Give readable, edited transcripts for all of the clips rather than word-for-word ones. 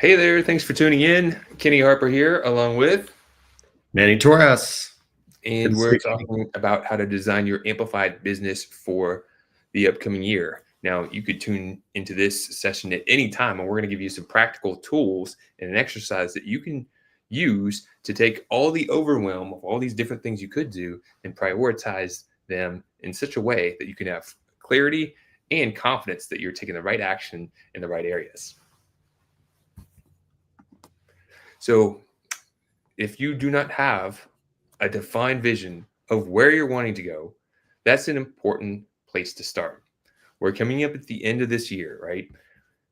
Hey there, thanks for tuning in. Kenny Harper here, along with, Manny Torres. Good and to we're see you. talking about how to design your amplified business for the upcoming year. Now, you could tune into this session at any time, and we're going to give you some practical tools and an exercise that you can use to take all the overwhelm of all these different things you could do and prioritize them in such a way that you can have clarity and confidence that you're taking the right action in the right areas. So, if you do not have a defined vision of where you're wanting to go, that's an important place to start. We're coming up at the end of this year, right?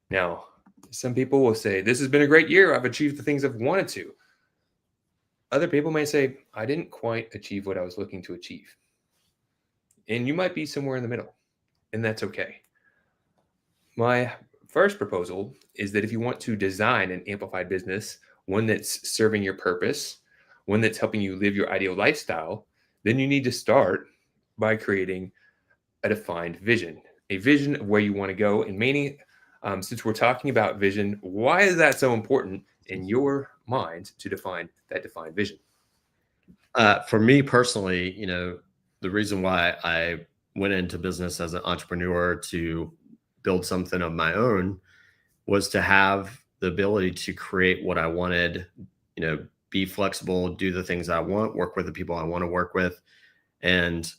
Now, some people will say, this has been a great year. I've achieved the things I've wanted to. Other people may say, I didn't quite achieve what I was looking to achieve. And you might be somewhere in the middle, and that's okay. My first proposal is that if you want to design an amplified business, one that's serving your purpose, one that's helping you live your ideal lifestyle, then you need to start by creating a defined vision, a vision of where you want to go. And Manny, since we're talking about vision, why is that so important in your mind to define that defined vision? For me personally, the reason why I went into business as an entrepreneur to build something of my own was to have the ability to create what I wanted, be flexible, do the things I want, work with the people I want to work with, and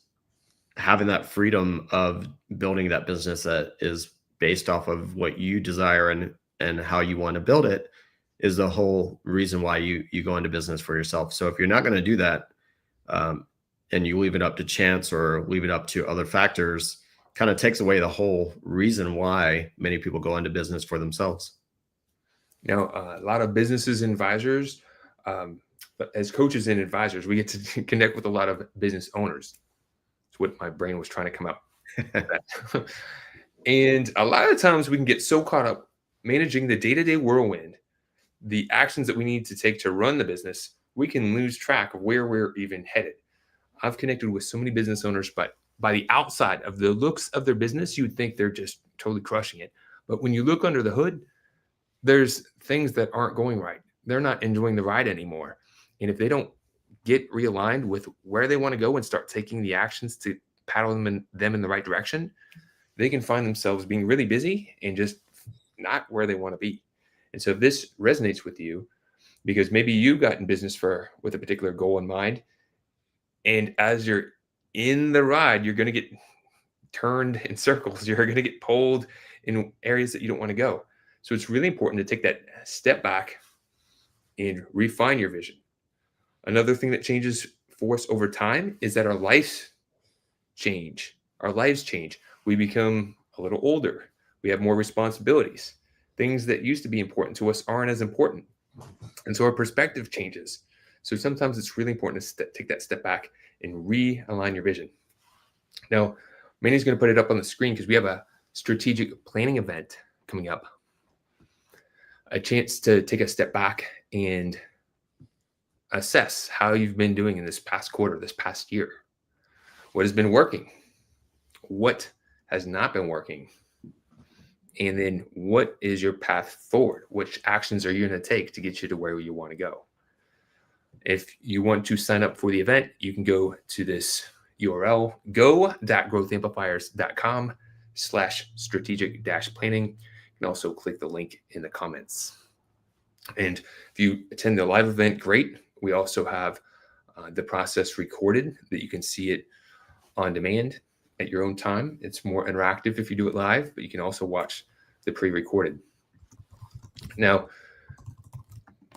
having that freedom of building that business that is based off of what you desire and how you want to build it is the whole reason why you go into business for yourself. So if you're not going to do that, and you leave it up to chance or leave it up to other factors, kind of takes away the whole reason why many people go into business for themselves. Now, a lot of businesses and advisors, but as coaches and advisors, we get to connect with a lot of business owners. It's what my brain was trying to come out. And a lot of times we can get so caught up managing the day-to-day whirlwind, the actions that we need to take to run the business, we can lose track of where we're even headed. I've connected with so many business owners, but by the outside of the looks of their business, you'd think they're just totally crushing it. But when you look under the hood, there's things that aren't going right. They're not enjoying the ride anymore. And if they don't get realigned with where they want to go and start taking the actions to paddle them in the right direction, they can find themselves being really busy and just not where they want to be. And so if this resonates with you, because maybe you got in business with a particular goal in mind, and as you're in the ride, you're going to get turned in circles. You're going to get pulled in areas that you don't want to go. So it's really important to take that step back and refine your vision. Another thing that changes for us over time is that our lives change. Our lives change. We become a little older. We have more responsibilities. Things that used to be important to us aren't as important. And so our perspective changes. So sometimes it's really important to take that step back and realign your vision. Now, Manny's going to put it up on the screen because we have a strategic planning event coming up. A chance to take a step back and assess how you've been doing in this past quarter, this past year. What has been working? What has not been working? And then what is your path forward? Which actions are you going to take to get you to where you want to go? If you want to sign up for the event, you can go to this URL, go.growthamplifiers.com/strategic-planning. You can also click the link in the comments. And if you attend the live event, great. We also have the process recorded that you can see it on demand at your own time. It's more interactive if you do it live, but you can also watch the pre-recorded. Now,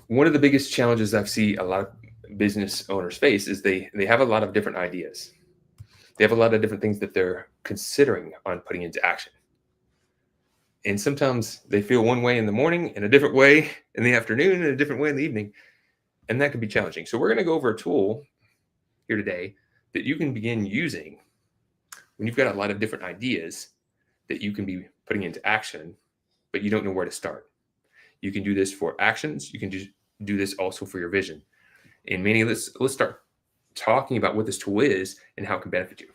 one of the biggest challenges I've seen a lot of business owners face is they have a lot of different ideas. They have a lot of different things that they're considering on putting into action. And sometimes they feel one way in the morning and a different way in the afternoon and a different way in the evening. And that can be challenging. So we're going to go over a tool here today that you can begin using when you've got a lot of different ideas that you can be putting into action, but you don't know where to start. You can do this for actions. You can do this also for your vision. And Manny, let's start talking about what this tool is and how it can benefit you.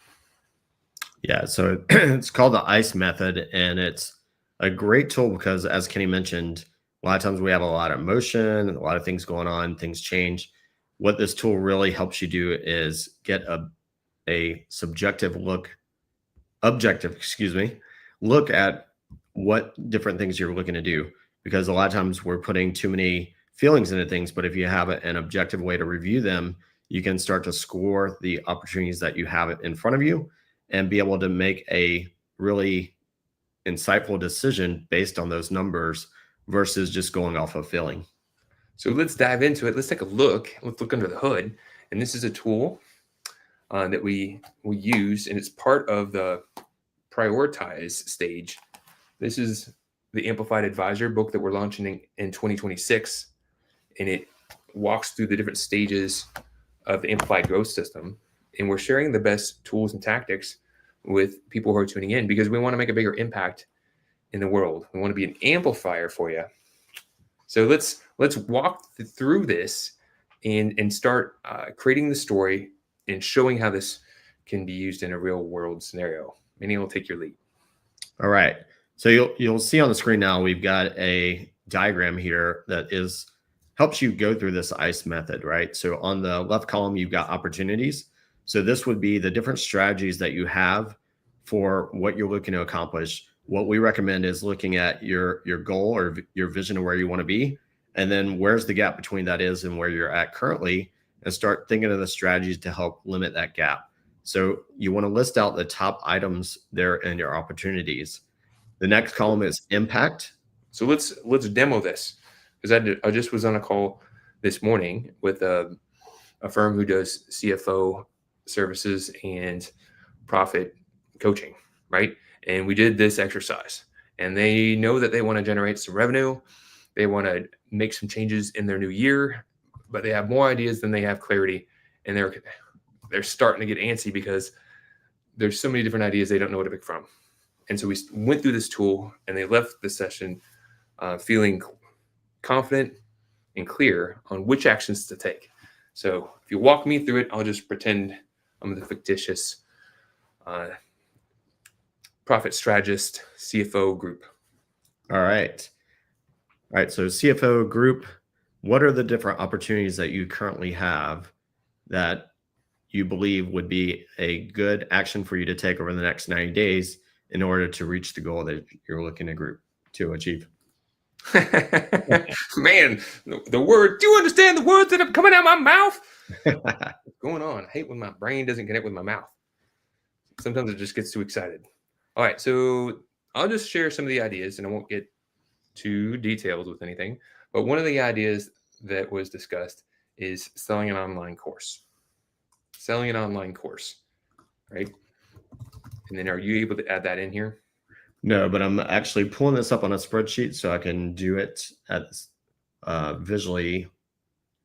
Yeah, so it's called the ICE method, and it's a great tool because, as Kenny mentioned, A lot of times we have a lot of emotion, a lot of things going on, things change. What this tool really helps you do is get a objective, look at what different things you're looking to do. Because a lot of times we're putting too many feelings into things, but if you have an objective way to review them, you can start to score the opportunities that you have in front of you and be able to make a really insightful decision based on those numbers versus just going off of feeling. So let's dive into it. Let's take a look. Let's look under the hood. And this is a tool that we use, and it's part of the prioritize stage. This is the Amplified Advisor book that we're launching in 2026, and it walks through the different stages of the Amplified Growth System. And we're sharing the best tools and tactics with people who are tuning in because we want to make a bigger impact in the world. We want to be an amplifier for you. So let's walk through this and start creating the story and showing how this can be used in a real world scenario. Manny will take your lead. All right. So you'll see on the screen now, we've got a diagram here that helps you go through this ICE method, right? So on the left column, you've got opportunities. So this would be the different strategies that you have for what you're looking to accomplish. What we recommend is looking at your goal or your vision of where you want to be, and then where's the gap between that is and where you're at currently, and start thinking of the strategies to help limit that gap. So you want to list out the top items there in your opportunities. The next column is impact. So let's demo this, because I just was on a call this morning with a firm who does CFO services and profit coaching, right? And we did this exercise, and they know that they want to generate some revenue. They want to make some changes in their new year, but they have more ideas than they have clarity. And they're starting to get antsy because there's so many different ideas they don't know what to pick from. And so we went through this tool, and they left the session feeling confident and clear on which actions to take. So if you walk me through it, I'll just pretend I'm the fictitious profit strategist CFO group. All right. So CFO group, what are the different opportunities that you currently have that you believe would be a good action for you to take over the next 90 days in order to reach the goal that you're looking to achieve? Man, the word, do you understand the words that are coming out of my mouth? What's going on? I hate when my brain doesn't connect with my mouth. Sometimes it just gets too excited. All right, so I'll just share some of the ideas, and I won't get too detailed with anything. But one of the ideas that was discussed is selling an online course. Selling an online course, right? And then are you able to add that in here? No, but I'm actually pulling this up on a spreadsheet so I can do it visually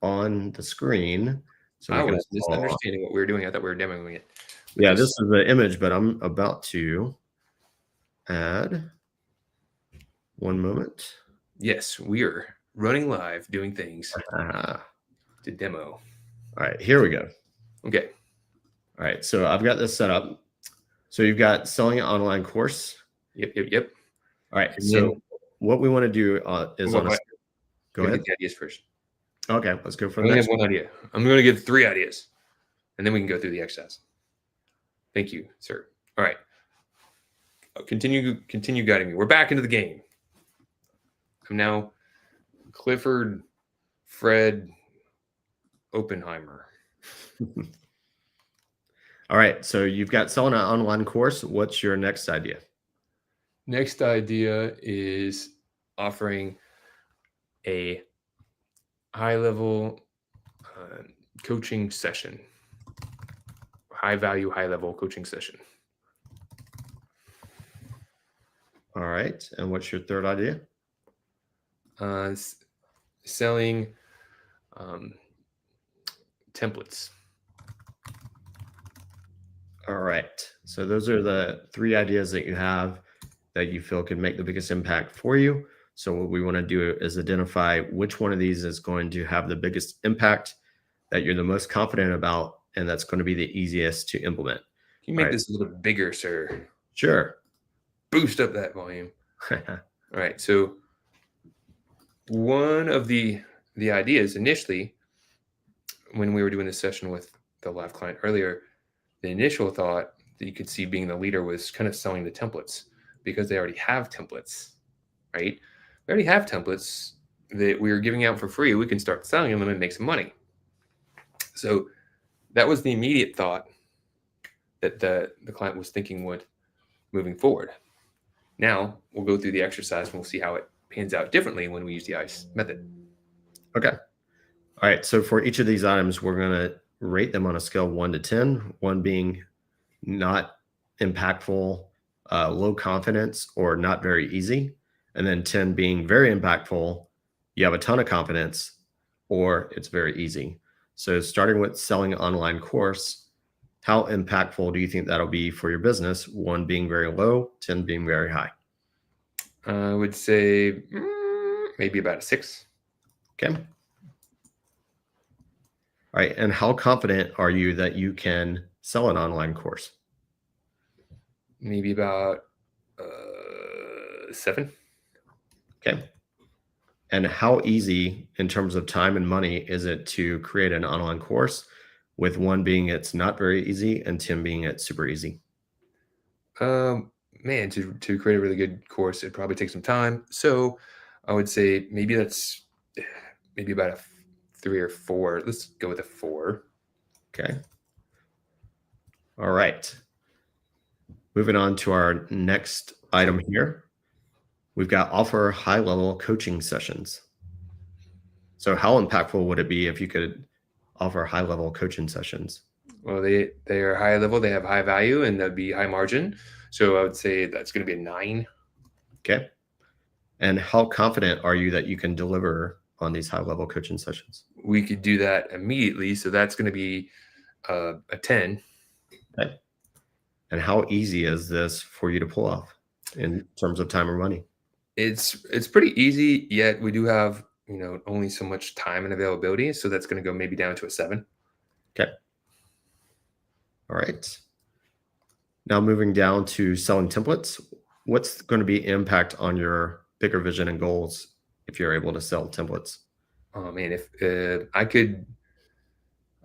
on the screen. So I was misunderstanding what we were doing. I thought we were demoing it. Yeah, this is the image, but I'm about to add. One moment. Yes, we are running live, doing things to demo. All right, here we go. Okay. All right, so I've got this set up. So you've got selling an online course. Yep. All right, so what we want to do is go ahead. The ideas first. Okay, let's go for the next one. Idea. I'm going to give 3 ideas, and then we can go through the exercise. Thank you, sir. All right. Continue guiding me. We're back into the game. I'm now Clifford Fred Oppenheimer. All right. So you've got selling an online course. What's your next idea? Next idea is offering a high-level coaching session. High-value, high-level coaching session. All right. And what's your third idea? Selling templates. All right. So those are the 3 ideas that you have that you feel can make the biggest impact for you. So what we want to do is identify which one of these is going to have the biggest impact, that you're the most confident about, and that's going to be the easiest to implement. Can you make this a little bigger, sir? Sure. Boost up that volume. All right. So one of the ideas initially, when we were doing this session with the live client earlier, the initial thought that you could see being the leader was kind of selling the templates because they already have templates, right? They already have templates that we are giving out for free. We can start selling them and make some money. So that was the immediate thought that the client was thinking would moving forward. Now we'll go through the exercise and we'll see how it pans out differently when we use the ICE method. Okay. All right. So for each of these items, we're going to rate them on a scale of 1 to 10, 1 being not impactful, low confidence, or not very easy. And then 10 being very impactful, you have a ton of confidence, or it's very easy. So starting with selling an online course, how impactful do you think that'll be for your business? 1 being very low, 10 being very high. I would say maybe about a 6. Okay. All right. And how confident are you that you can sell an online course? Maybe about 7. Okay. And how easy in terms of time and money is it to create an online course, with 1 being it's not very easy and 10 being it's super easy? Man, to create a really good course, it'd probably take some time. So I would say maybe that's maybe about a 3 or 4. Let's go with a 4. Okay. All right. Moving on to our next item here. We've got offer high-level coaching sessions. So how impactful would it be if you could offer high-level coaching sessions? Well, they are high level, they have high value, and that'd be high margin. So I would say that's going to be a 9. Okay. And how confident are you that you can deliver on these high-level coaching sessions? We could do that immediately. So that's going to be a 10. Okay. And how easy is this for you to pull off in terms of time or money? It's pretty easy, yet we do have, only so much time and availability. So that's going to go maybe down to a 7. Okay. All right. Now moving down to selling templates, what's going to be impact on your bigger vision and goals if you're able to sell templates? Oh man, if I could,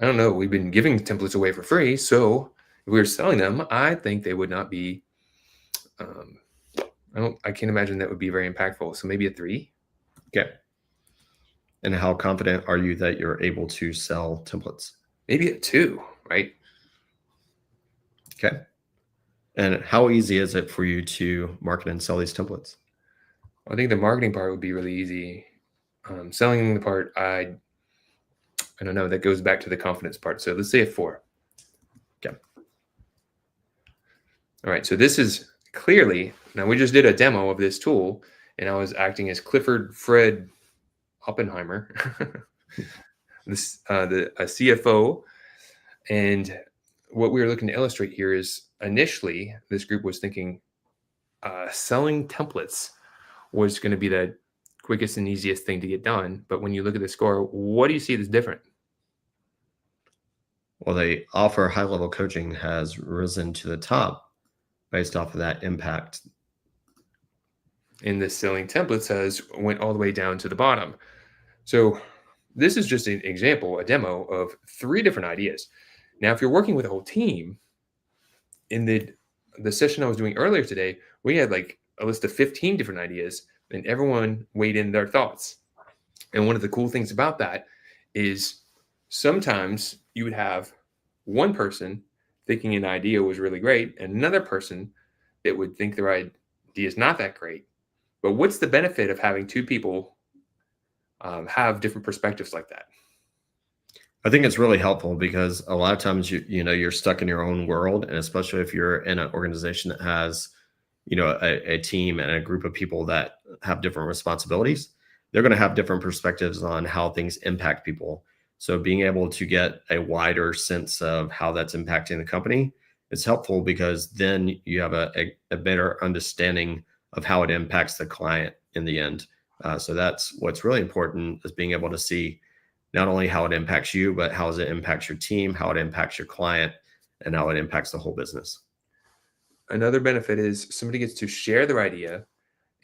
I don't know, we've been giving templates away for free. So if we were selling them, I think they would not be, I can't imagine that would be very impactful. So maybe a 3. Okay. And how confident are you that you're able to sell templates? Maybe a 2, right? Okay. And how easy is it for you to market and sell these templates? I think the marketing part would be really easy. Selling the part, I don't know. That goes back to the confidence part. So let's say a 4. Okay. All right. So this is clearly, now we just did a demo of this tool, and I was acting as Clifford Fred Oppenheimer, a CFO. And what we were looking to illustrate here is initially this group was thinking selling templates was going to be the quickest and easiest thing to get done. But when you look at the score, what do you see that's different? Well, the offer high-level coaching has risen to the top based off of that impact. And the selling templates has went all the way down to the bottom. So this is just an example, a demo of 3 different ideas. Now, if you're working with a whole team, in the session I was doing earlier today, we had like a list of 15 different ideas, and everyone weighed in their thoughts. And one of the cool things about that is sometimes you would have one person thinking an idea was really great, and another person that would think their idea is not that great. But what's the benefit of having 2 people have different perspectives like that? I think it's really helpful because a lot of times you're stuck in your own world, and especially if you're in an organization that has a team and a group of people that have different responsibilities, they're going to have different perspectives on how things impact people. So being able to get a wider sense of how that's impacting the company is helpful, because then you have a better understanding of how it impacts the client in the end. So that's what's really important, is being able to see not only how it impacts you, but how it impacts your team, how it impacts your client, and how it impacts the whole business. Another benefit is somebody gets to share their idea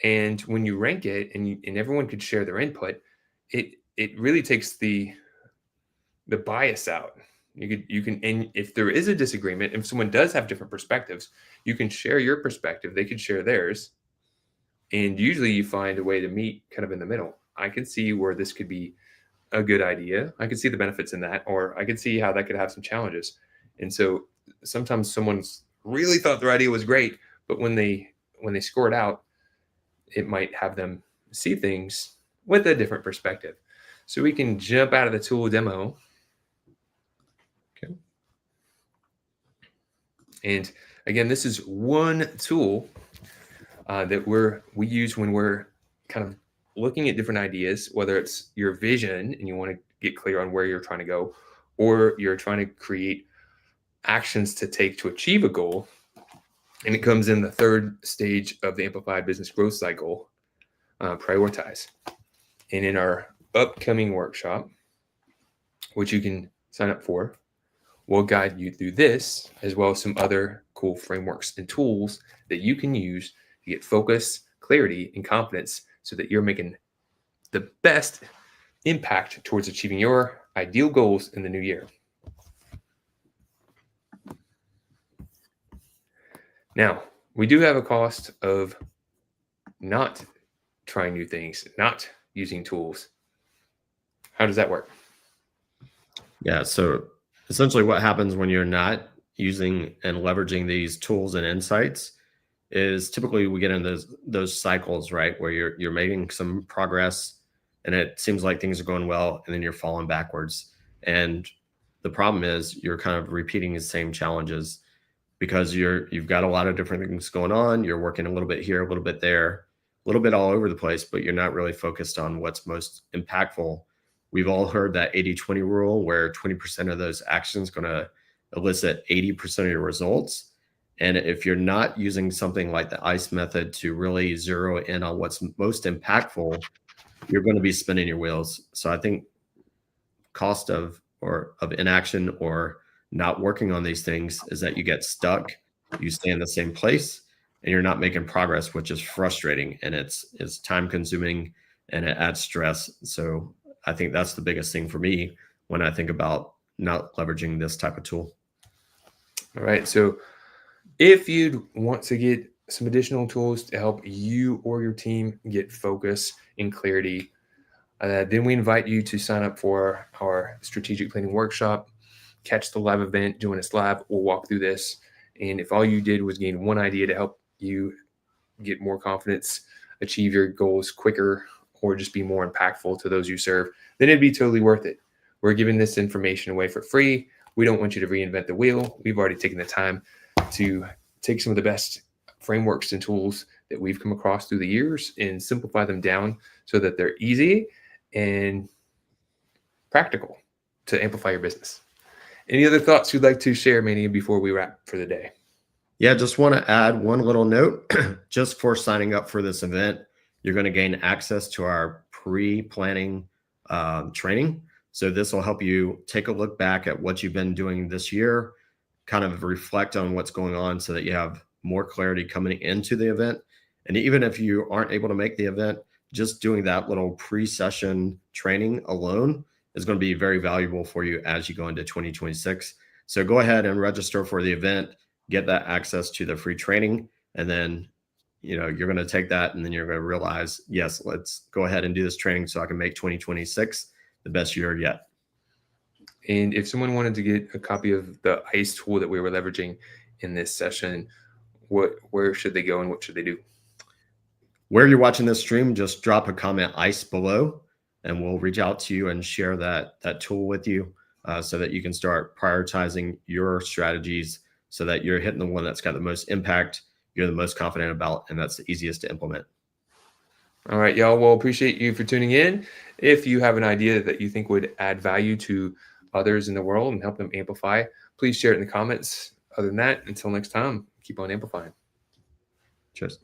And when you rank it and everyone could share their input, it really takes the bias out. You can and if there is a disagreement, if someone does have different perspectives, you can share your perspective, they could share theirs, and usually you find a way to meet kind of in the middle. I can see where this could be a good idea. I could see the benefits in that, or I could see how that could have some challenges. And so sometimes someone's really thought their idea was great, but when they score it out, it might have them see things with a different perspective. So we can jump out of the tool demo. Okay. And again, this is one tool that we use when we're kind of looking at different ideas, whether it's your vision and you want to get clear on where you're trying to go, or you're trying to create actions to take to achieve a goal. And it comes in the third stage of the Amplified Business Growth Cycle, prioritize. And in our upcoming workshop, which you can sign up for, we'll guide you through this, as well as some other cool frameworks and tools that you can use to get focus, clarity, and confidence so that you're making the best impact towards achieving your ideal goals in the new year. Now, we do have a cost of not trying new things, not using tools. How does that work? Yeah. So essentially, what happens when you're not using and leveraging these tools and insights is typically we get into those cycles, right, where you're making some progress and it seems like things are going well, and then you're falling backwards. And the problem is you're kind of repeating the same challenges because you've got a lot of different things going on. You're working a little bit here, a little bit there, a little bit all over the place, but you're not really focused on what's most impactful. We've all heard that 80-20 rule where 20% of those actions going to elicit 80% of your results. And if you're not using something like the ICE method to really zero in on what's most impactful, you're going to be spinning your wheels. So I think cost of inaction or not working on these things is that you get stuck, you stay in the same place, and you're not making progress, which is frustrating, and it's time consuming and it adds stress. So I think that's the biggest thing for me when I think about not leveraging this type of tool. All right. So if you'd want to get some additional tools to help you or your team get focus and clarity, then we invite you to sign up for our strategic planning workshop, catch the live event, join us live. We'll walk through this. And if all you did was gain one idea to help you get more confidence, achieve your goals quicker, or just be more impactful to those you serve, then it'd be totally worth it. We're giving this information away for free. We don't want you to reinvent the wheel. We've already taken the time to take some of the best frameworks and tools that we've come across through the years and simplify them down so that they're easy and practical to amplify your business. Any other thoughts you'd like to share, Manny, before we wrap for the day? Yeah, just want to add one little note. Just for signing up for this event, you're going to gain access to our pre-planning training. So this will help you take a look back at what you've been doing this year, kind of reflect on what's going on so that you have more clarity coming into the event. And even if you aren't able to make the event, just doing that little pre-session training alone is going to be very valuable for you as you go into 2026. So go ahead and register for the event, get that access to the free training, and then you're going to take that and then you're going to realize, yes, let's go ahead and do this training so I can make 2026 the best year yet. And if someone wanted to get a copy of the ICE tool that we were leveraging in this session, where should they go and what should they do? Where you're watching this stream, just drop a comment ICE below, and we'll reach out to you and share that tool with you so that you can start prioritizing your strategies so that you're hitting the one that's got the most impact, you're the most confident about, and that's the easiest to implement. All right, y'all. Well, appreciate you for tuning in. If you have an idea that you think would add value to others in the world and help them amplify, please share it in the comments. Other than that, until next time, keep on amplifying. Cheers.